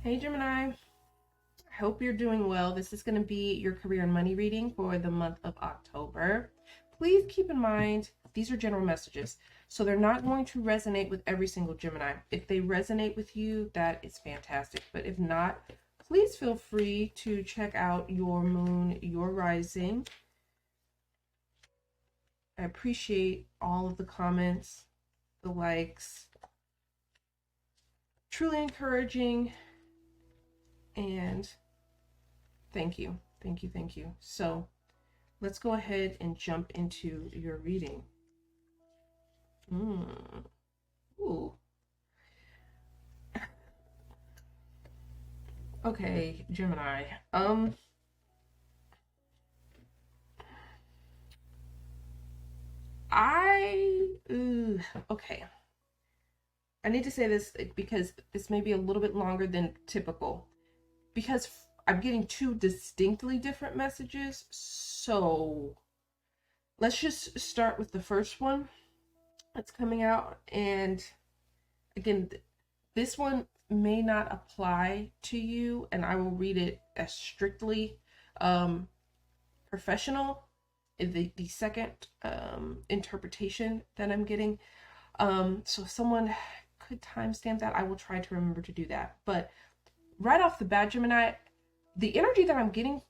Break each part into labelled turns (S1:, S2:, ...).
S1: Hey Gemini, I hope you're doing well. This is going to be your career and money reading for the month of October. Please keep in mind, these are general messages, so they're not going to resonate with every single Gemini. If they resonate with you, that is fantastic. But if not, please feel free to check out your moon, your rising. I appreciate all of the comments, the likes, truly encouraging, and thank you. Thank you. Thank you. So let's go ahead and jump into your reading. Ooh. Okay, Gemini. Okay. I need to say this because this may be a little bit longer than typical. Because I'm getting two distinctly different messages. So let's just start with the first one that's coming out. And again, this one may not apply to you, and I will read it as strictly professional. The second interpretation that I'm getting. So if someone could timestamp that, I will try to remember to do that. But right off the bat, Gemini, the energy that I'm getting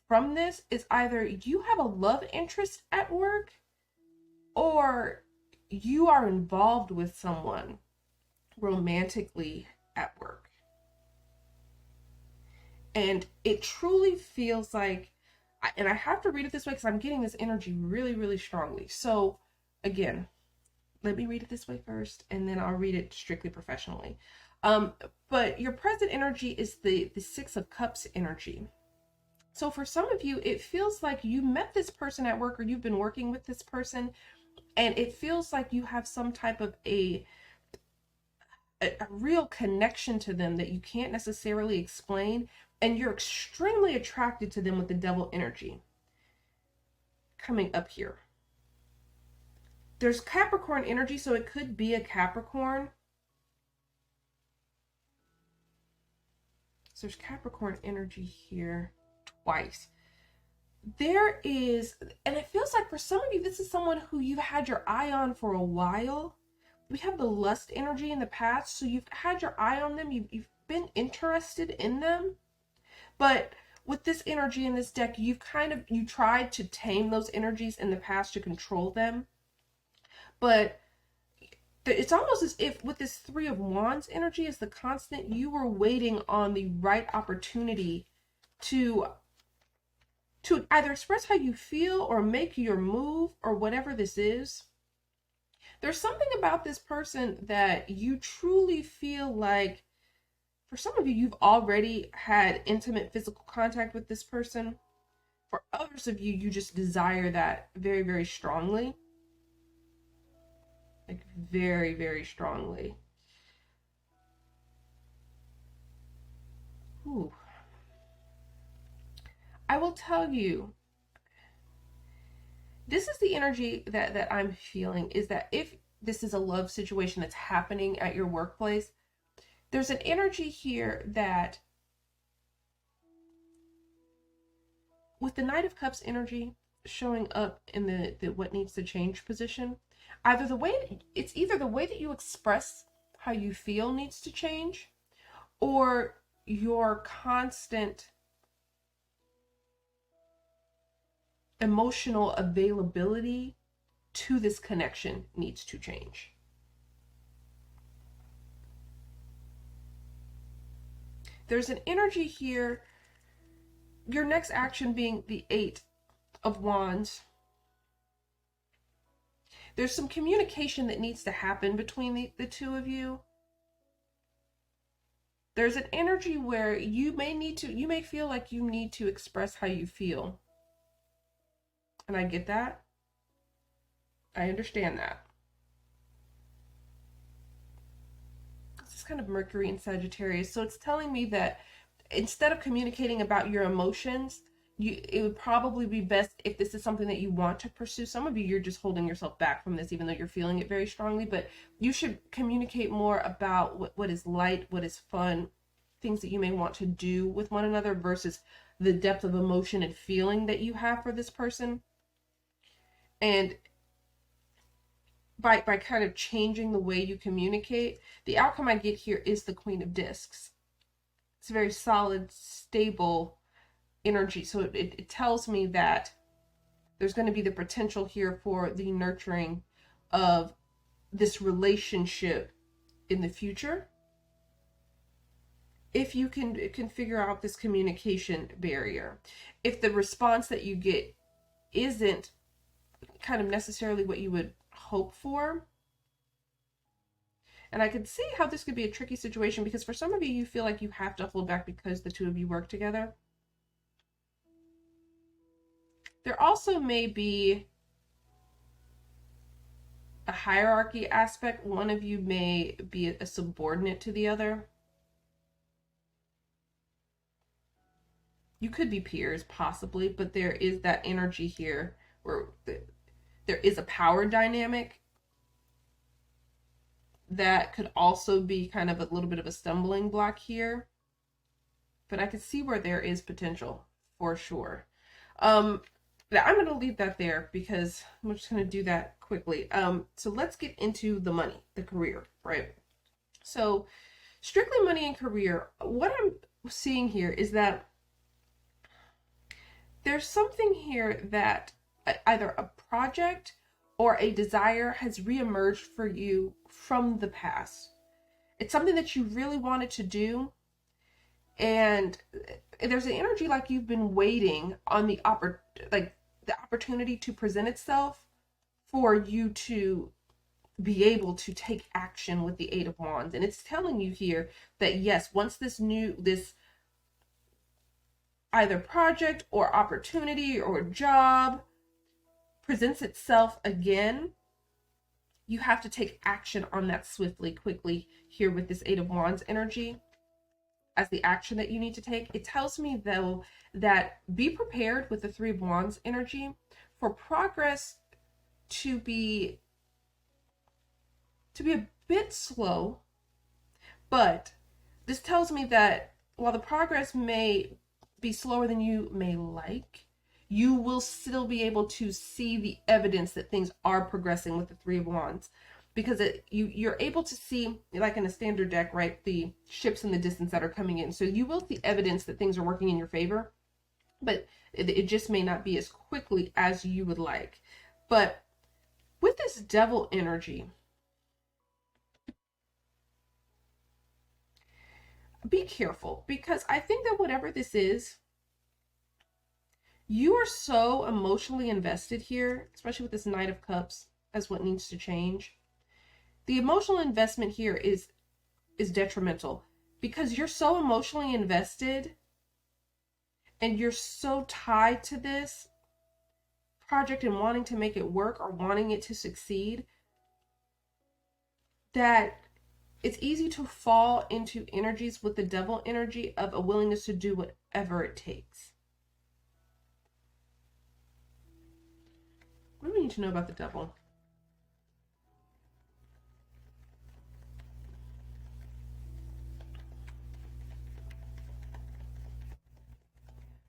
S1: from this is either you have a love interest at work or you are involved with someone romantically at work. And it truly feels like, and I have to read it this way because I'm getting this energy really, really strongly. So again, let me read it this way first, and then I'll read it strictly professionally. But your present energy is the Six of Cups energy. So for some of you, it feels like you met this person at work or you've been working with this person, and it feels like you have some type of a real connection to them that you can't necessarily explain, and you're extremely attracted to them with the Devil energy coming up here. There's Capricorn energy, so it could be a Capricorn. So there's Capricorn energy here twice. There is, and it feels like for some of you, this is someone who you've had your eye on for a while. We have the lust energy in the past, so you've had your eye on them. You've been interested in them. But with this energy in this deck, you tried to tame those energies in the past to control them. But it's almost as if with this Three of Wands energy as the constant, you were waiting on the right opportunity to either express how you feel or make your move or whatever this is. There's something about this person that you truly feel like, for some of you, you've already had intimate physical contact with this person. For others of you, you just desire that very, very strongly. Like very, very strongly. Ooh. I will tell you, this is the energy that I'm feeling, is that if this is a love situation that's happening at your workplace, there's an energy here that with the Knight of Cups energy showing up in the what needs to change position, either the way that you express how you feel needs to change, or your constant emotional availability to this connection needs to change. There's an energy here, your next action being the Eight of Wands. There's some communication that needs to happen between the two of you. There's an energy where you may feel like you need to express how you feel. And I get that. I understand that. This is kind of Mercury and Sagittarius. So it's telling me that instead of communicating about your emotions, it would probably be best if this is something that you want to pursue. Some of you, you're just holding yourself back from this, even though you're feeling it very strongly. But you should communicate more about what is light, what is fun, things that you may want to do with one another versus the depth of emotion and feeling that you have for this person. And by kind of changing the way you communicate, the outcome I get here is the Queen of Discs. It's a very solid, stable energy. So it tells me that there's going to be the potential here for the nurturing of this relationship in the future, if you can figure out this communication barrier. If the response that you get isn't kind of necessarily what you would hope for, and I could see how this could be a tricky situation, because for some of you, you feel like you have to hold back because the two of you work together. There also may be a hierarchy aspect. One of you may be a subordinate to the other. You could be peers, possibly, but there is that energy here where there is a power dynamic that could also be kind of a little bit of a stumbling block here. But I can see where there is potential for sure. I'm going to leave that there because I'm just going to do that quickly. So let's get into the money, the career, right? So strictly money and career, what I'm seeing here is that there's something here that either a project or a desire has reemerged for you from the past. It's something that you really wanted to do, and there's an energy like you've been waiting on the opportunity to present itself for you to be able to take action with the Eight of Wands. And it's telling you here that yes, once this either project or opportunity or job presents itself again, you have to take action on that swiftly, quickly here with this Eight of Wands energy as the action that you need to take. It tells me though that be prepared with the Three of Wands energy for progress to be a bit slow, but this tells me that while the progress may be slower than you may like, you will still be able to see the evidence that things are progressing with the Three of Wands, because you're able to see, like in a standard deck, right, the ships in the distance that are coming in. So you will see evidence that things are working in your favor, but it just may not be as quickly as you would like. But with this Devil energy, be careful, because I think that whatever this is, you are so emotionally invested here, especially with this Knight of Cups as what needs to change. The emotional investment here is detrimental, because you're so emotionally invested and you're so tied to this project and wanting to make it work or wanting it to succeed, that it's easy to fall into energies with the Devil energy of a willingness to do whatever it takes. What do we need to know about the Devil?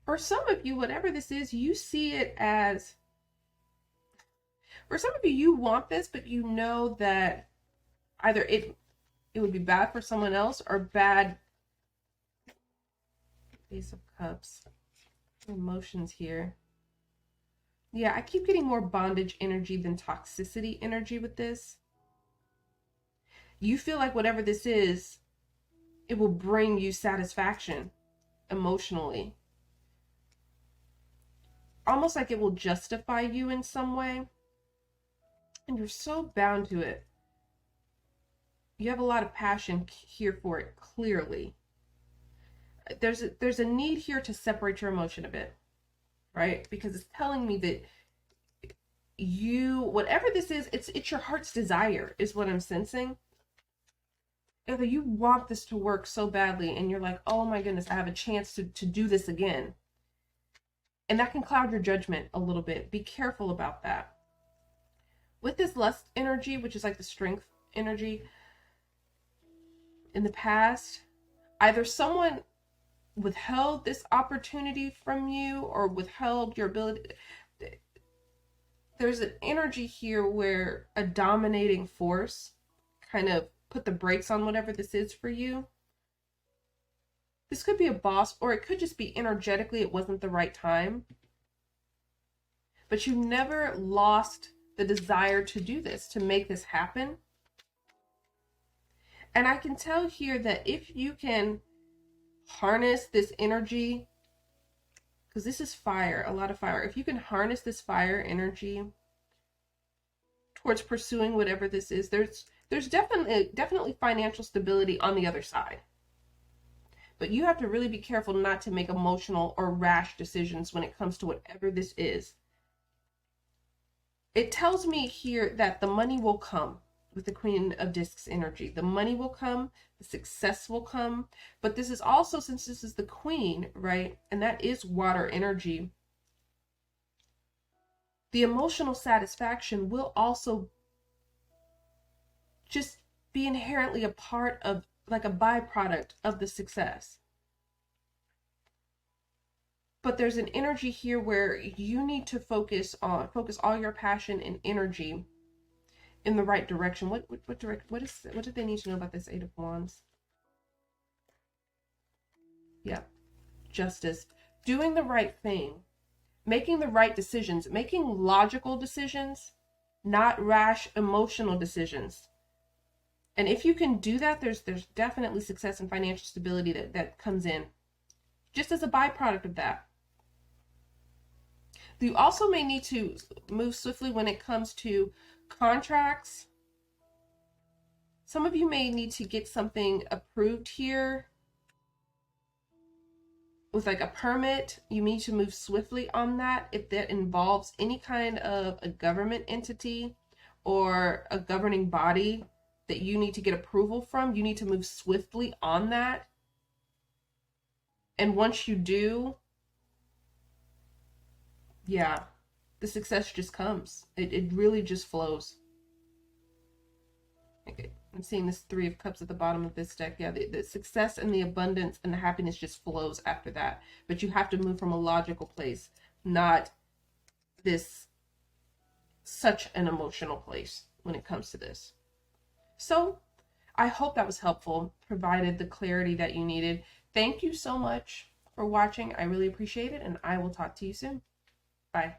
S1: For some of you, whatever this is, you see it as, for some of you, you want this, but you know that either it would be bad for someone else or bad. Ace of Cups. Emotions here. Yeah, I keep getting more bondage energy than toxicity energy with this. You feel like whatever this is, it will bring you satisfaction emotionally. Almost like it will justify you in some way. And you're so bound to it. You have a lot of passion here for it, clearly. There's a need here to separate your emotion a bit, right? Because it's telling me that you, whatever this is, it's your heart's desire is what I'm sensing. Either you want this to work so badly and you're like, oh my goodness, I have a chance to do this again. And that can cloud your judgment a little bit. Be careful about that. With this lust energy, which is like the strength energy, in the past, Either someone withheld this opportunity from you or withheld your ability. There's an energy here where a dominating force kind of put the brakes on whatever this is for you. This could be a boss, or it could just be energetically it wasn't the right time. But you never lost the desire to do this, to make this happen. And I can tell here that if you can harness this energy, because this is fire, a lot of fire. If you can harness this fire energy towards pursuing whatever this is, there's definitely financial stability on the other side. But you have to really be careful not to make emotional or rash decisions when it comes to whatever this is. It tells me here that the money will come with the Queen of Discs energy. The money will come, the success will come, but this is also, since this is the Queen, right, and that is water energy, the emotional satisfaction will also just be inherently a part of, like a byproduct of the success. But there's an energy here where you need to focus all your passion and energy in the right direction. What do they need to know about this Eight of Wands? Yeah, justice. Doing the right thing, making the right decisions, making logical decisions, not rash emotional decisions. And if you can do that, there's definitely success and financial stability that comes in just as a byproduct of that. You also may need to move swiftly when it comes to contracts. Some of you may need to get something approved here with like a permit. You need to move swiftly on that if that involves any kind of a government entity or a governing body that you need to get approval from. You need to move swiftly on that. And once you do, yeah, the success just comes. It really just flows. Okay, I'm seeing this Three of Cups at the bottom of this deck. Yeah, the success and the abundance and the happiness just flows after that. But you have to move from a logical place, not this such an emotional place when it comes to this. So I hope that was helpful, provided the clarity that you needed. Thank you so much for watching. I really appreciate it, and I will talk to you soon. Bye.